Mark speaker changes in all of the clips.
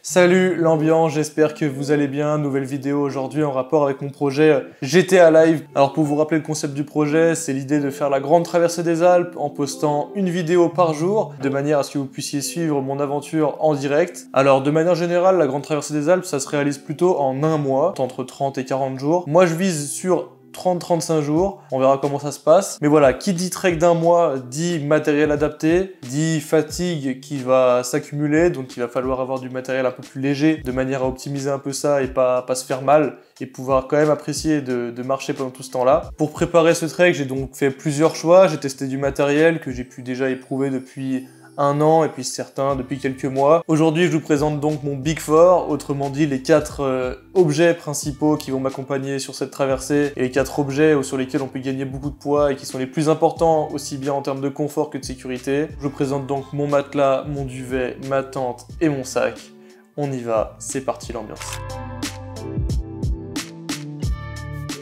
Speaker 1: Salut l'ambiance, j'espère que vous allez bien. Nouvelle vidéo aujourd'hui en rapport avec mon projet GTA Live. Alors pour vous rappeler le concept du projet, c'est l'idée de faire la grande traversée des Alpes en postant une vidéo par jour, de manière à ce que vous puissiez suivre mon aventure en direct. Alors de manière générale, la grande traversée des Alpes, ça se réalise plutôt en un mois, entre 30 et 40 jours. Moi je vise sur 30-35 jours, on verra comment ça se passe. Mais voilà, qui dit trek d'un mois, dit matériel adapté, dit fatigue qui va s'accumuler, donc il va falloir avoir du matériel un peu plus léger, de manière à optimiser un peu ça et pas se faire mal, et pouvoir quand même apprécier de marcher pendant tout ce temps-là. Pour préparer ce trek, j'ai donc fait plusieurs choix, j'ai testé du matériel que j'ai pu déjà éprouver depuis un an et puis certains depuis quelques mois. Aujourd'hui, je vous présente donc mon Big Four, autrement dit les 4 objets principaux qui vont m'accompagner sur cette traversée et les 4 objets sur lesquels on peut gagner beaucoup de poids et qui sont les plus importants aussi bien en termes de confort que de sécurité. Je vous présente donc mon matelas, mon duvet, ma tente et mon sac. On y va, c'est parti l'ambiance.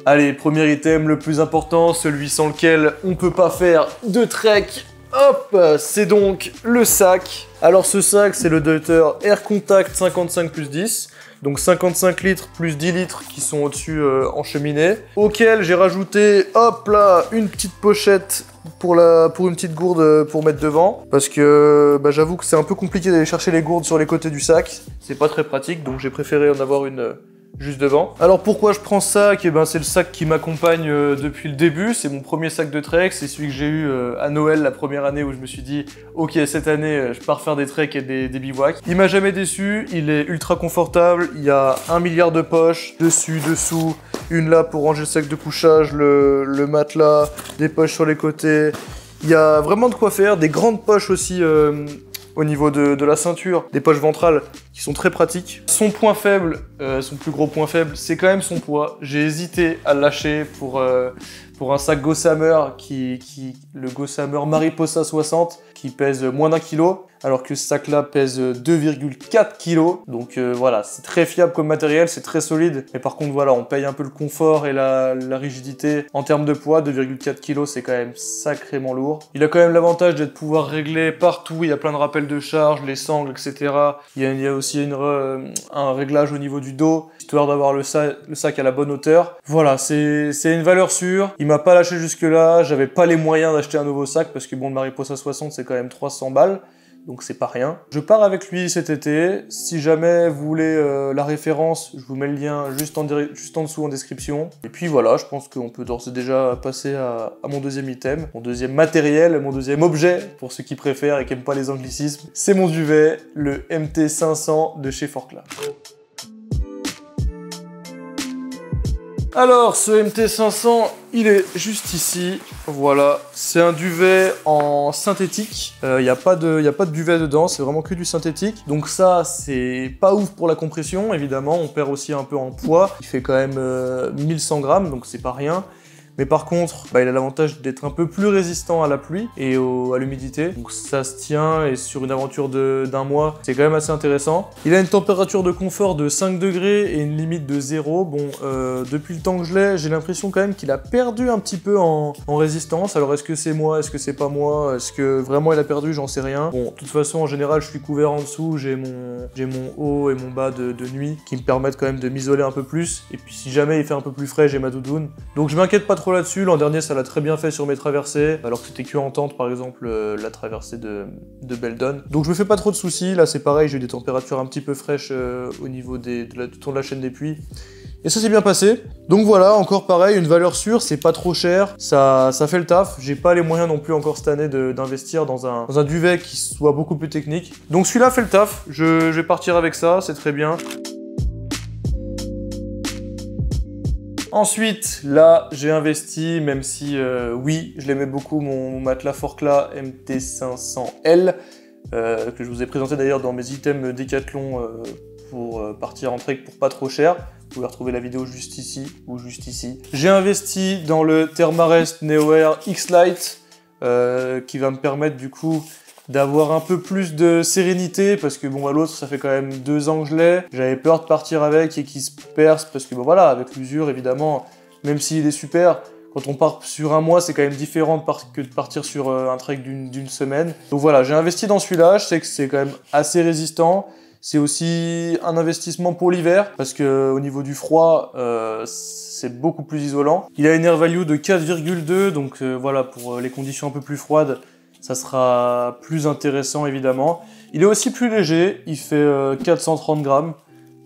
Speaker 1: Allez, premier item, le plus important, celui sans lequel on peut pas faire de trek. Hop, c'est donc le sac. Alors ce sac, c'est le Deuter Air Contact 55 plus 10. Donc 55 litres plus 10 litres qui sont au-dessus en cheminée. Auquel j'ai rajouté, hop là, une petite pochette pour une petite gourde pour mettre devant. Parce que j'avoue que c'est un peu compliqué d'aller chercher les gourdes sur les côtés du sac. C'est pas très pratique, donc j'ai préféré en avoir une juste devant. Alors pourquoi je prends ce sac? C'est le sac qui m'accompagne depuis le début, c'est mon premier sac de trek, c'est celui que j'ai eu à Noël la première année où je me suis dit ok, cette année je pars faire des treks et des bivouacs. Il m'a jamais déçu, il est ultra confortable, il y a 1 milliard de poches, dessus, dessous, une là pour ranger le sac de couchage, le matelas, des poches sur les côtés. Il y a vraiment de quoi faire, des grandes poches aussi au niveau de la ceinture, des poches ventrales qui sont très pratiques. Son point faible, son plus gros point faible, c'est quand même son poids. J'ai hésité à le lâcher pour un sac Gossamer, le Gossamer Mariposa 60, qui pèse moins d'1 kilo, alors que ce sac-là pèse 2,4 kg. Donc voilà, c'est très fiable comme matériel, c'est très solide. Mais par contre, voilà, on paye un peu le confort et la rigidité. En termes de poids, 2,4 kg, c'est quand même sacrément lourd. Il a quand même l'avantage d'être pouvoir régler partout. Il y a plein de rappels de charge, les sangles, etc. Il y a aussi un réglage au niveau du dos, histoire d'avoir le sac à la bonne hauteur. Voilà, c'est une valeur sûre. Il m'a pas lâché jusque-là. J'avais pas les moyens d'acheter un nouveau sac parce que bon, le Mariposa 60, c'est quand même 300 balles. Donc c'est pas rien. Je pars avec lui cet été. Si jamais vous voulez la référence, je vous mets le lien juste en dessous en description. Et puis voilà, je pense qu'on peut d'ores et déjà passer à mon deuxième item, mon deuxième matériel, mon deuxième objet, pour ceux qui préfèrent et qui n'aiment pas les anglicismes. C'est mon duvet, le MT500 de chez Forclaz. Alors, ce MT500, il est juste ici. Voilà, c'est un duvet en synthétique. Il n'y a pas de duvet dedans, c'est vraiment que du synthétique. Donc ça, c'est pas ouf pour la compression, évidemment. On perd aussi un peu en poids. Il fait quand même 1100 grammes, donc c'est pas rien. Mais par contre, il a l'avantage d'être un peu plus résistant à la pluie et à l'humidité. Donc ça se tient et sur une aventure d'un mois, c'est quand même assez intéressant. Il a une température de confort de 5 degrés et une limite de 0. Bon, depuis le temps que je l'ai, j'ai l'impression quand même qu'il a perdu un petit peu en résistance. Alors est-ce que c'est moi? Est-ce que c'est pas moi? Est-ce que vraiment il a perdu? J'en sais rien. Bon, de toute façon, en général, je suis couvert en dessous. J'ai mon haut et mon bas de nuit qui me permettent quand même de m'isoler un peu plus. Et puis si jamais il fait un peu plus frais, j'ai ma doudoune. Donc je m'inquiète pas trop là-dessus. L'an dernier, ça l'a très bien fait sur mes traversées, alors que c'était que en tente, par exemple, la traversée de Beldon. Donc je me fais pas trop de soucis. Là, c'est pareil, j'ai eu des températures un petit peu fraîches au niveau du tour de la chaîne des puits. Et ça s'est bien passé. Donc voilà, encore pareil, une valeur sûre, c'est pas trop cher, ça fait le taf. J'ai pas les moyens non plus encore cette année d'investir dans un duvet qui soit beaucoup plus technique. Donc celui-là fait le taf, je vais partir avec ça, c'est très bien. Ensuite, là, j'ai investi, même si, oui, je l'aimais beaucoup, mon matelas Forclaz MT500L, que je vous ai présenté d'ailleurs dans mes items Decathlon pour partir en trek pour pas trop cher. Vous pouvez retrouver la vidéo juste ici, ou juste ici. J'ai investi dans le Thermarest NeoAir X-Lite, qui va me permettre du coup d'avoir un peu plus de sérénité, parce que bon, l'autre, ça fait quand même 2 ans que je l'ai. J'avais peur de partir avec et qu'il se perce, parce que bon voilà, avec l'usure, évidemment, même s'il est super, quand on part sur un mois, c'est quand même différent que de partir sur un trek d'une semaine. Donc voilà, j'ai investi dans celui-là, je sais que c'est quand même assez résistant. C'est aussi un investissement pour l'hiver, parce que au niveau du froid, c'est beaucoup plus isolant. Il a une air value de 4,2, donc voilà, pour les conditions un peu plus froides, ça sera plus intéressant évidemment. Il est aussi plus léger, il fait 430 grammes.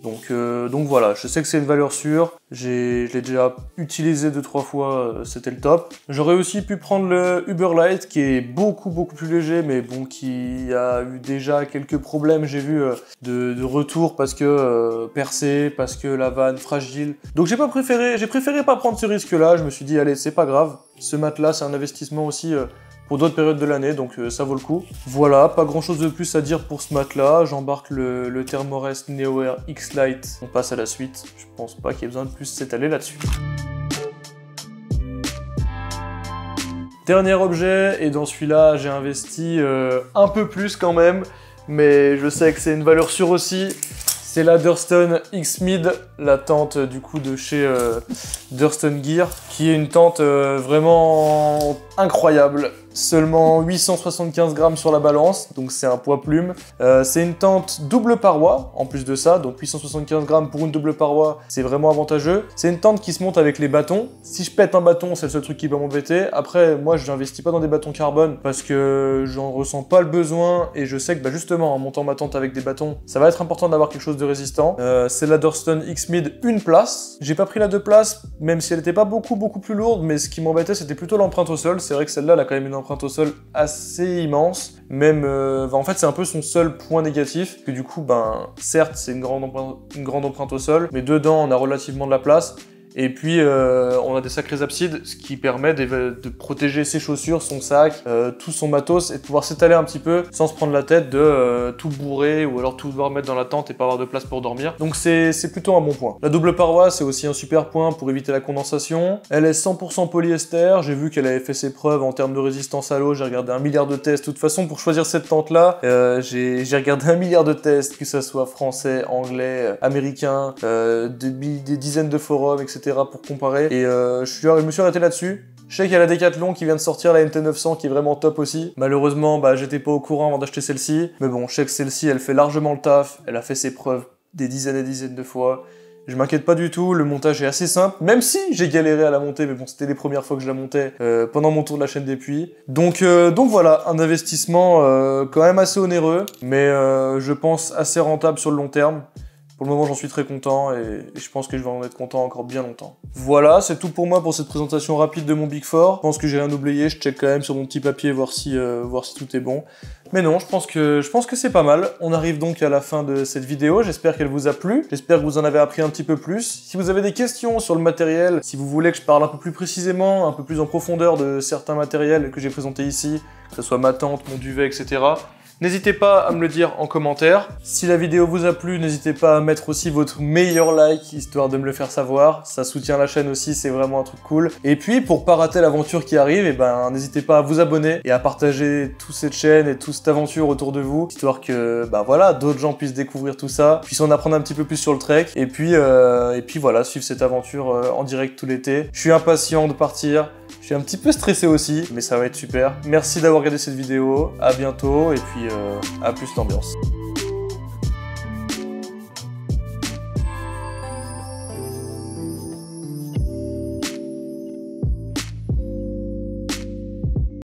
Speaker 1: Donc voilà, je sais que c'est une valeur sûre, je l'ai déjà utilisé 2-3 fois, c'était le top. J'aurais aussi pu prendre le Uberlight qui est beaucoup plus léger, mais bon, qui a eu déjà quelques problèmes, j'ai vu, de retour parce que percé, parce que la vanne fragile. Donc j'ai préféré pas prendre ce risque-là, je me suis dit allez, c'est pas grave, ce matelas c'est un investissement aussi pour d'autres périodes de l'année, donc ça vaut le coup. Voilà, pas grand chose de plus à dire pour ce matelas. J'embarque le Thermarest NeoAir X-Lite. On passe à la suite. Je pense pas qu'il y ait besoin de plus s'étaler là-dessus. Dernier objet, et dans celui-là, j'ai investi un peu plus quand même, mais je sais que c'est une valeur sûre aussi. C'est la Durston X-Mid, la tente du coup de chez Durston Gear, qui est une tente vraiment incroyable. Seulement 875 grammes sur la balance, donc c'est un poids plume. C'est une tente double paroi, en plus de ça, donc 875 grammes pour une double paroi, c'est vraiment avantageux. C'est une tente qui se monte avec les bâtons. Si je pète un bâton, c'est le seul truc qui peut m'embêter. Après, moi, je n'investis pas dans des bâtons carbone parce que j'en ressens pas le besoin et je sais que justement, en montant ma tente avec des bâtons, ça va être important d'avoir quelque chose de résistant. C'est la Durston X-Mid une place. J'ai pas pris la 2 places, même si elle était pas beaucoup plus lourde, mais ce qui m'embêtait, c'était plutôt l'empreinte au sol. C'est vrai que celle-là, elle a quand même une empreinte au sol assez immense, même en fait c'est un peu son seul point négatif, que du coup certes c'est une grande empreinte au sol, mais dedans on a relativement de la place. Et puis on a des sacrées absides, ce qui permet de protéger ses chaussures, son sac, tout son matos, et de pouvoir s'étaler un petit peu sans se prendre la tête de tout bourrer ou alors tout devoir mettre dans la tente et pas avoir de place pour dormir. Donc c'est plutôt un bon point. La double paroi, c'est aussi un super point pour éviter la condensation. Elle est 100% polyester, j'ai vu qu'elle avait fait ses preuves en termes de résistance à l'eau, j'ai regardé 1 milliard de tests. De toute façon, pour choisir cette tente-là, j'ai regardé 1 milliard de tests, que ça soit français, anglais, américain, des dizaines de forums, etc. pour comparer, et je me suis arrêté là-dessus. Je sais qu'il y a la Decathlon qui vient de sortir, la MT900 qui est vraiment top aussi. Malheureusement, j'étais pas au courant avant d'acheter celle-ci, mais bon, je sais que celle-ci, elle fait largement le taf, elle a fait ses preuves des dizaines et dizaines de fois. Je m'inquiète pas du tout, le montage est assez simple, même si j'ai galéré à la monter, mais bon, c'était les premières fois que je la montais pendant mon tour de la chaîne des puits. Donc voilà, un investissement quand même assez onéreux, mais je pense assez rentable sur le long terme. Pour le moment, j'en suis très content et je pense que je vais en être content encore bien longtemps. Voilà, c'est tout pour moi pour cette présentation rapide de mon Big Four. Je pense que j'ai rien oublié, je check quand même sur mon petit papier voir si tout est bon. Mais non, je pense que c'est pas mal. On arrive donc à la fin de cette vidéo, j'espère qu'elle vous a plu, j'espère que vous en avez appris un petit peu plus. Si vous avez des questions sur le matériel, si vous voulez que je parle un peu plus précisément, un peu plus en profondeur de certains matériels que j'ai présentés ici, que ce soit ma tente, mon duvet, etc., n'hésitez pas à me le dire en commentaire. Si la vidéo vous a plu, n'hésitez pas à mettre aussi votre meilleur like, histoire de me le faire savoir. Ça soutient la chaîne aussi, c'est vraiment un truc cool. Et puis, pour pas rater l'aventure qui arrive, n'hésitez pas à vous abonner et à partager toute cette chaîne et toute cette aventure autour de vous, histoire que, voilà, d'autres gens puissent découvrir tout ça, puissent en apprendre un petit peu plus sur le trek, et puis voilà, suivre cette aventure en direct tout l'été. Je suis impatient de partir. Je suis un petit peu stressé aussi, mais ça va être super. Merci d'avoir regardé cette vidéo, à bientôt, et puis à plus d'ambiance.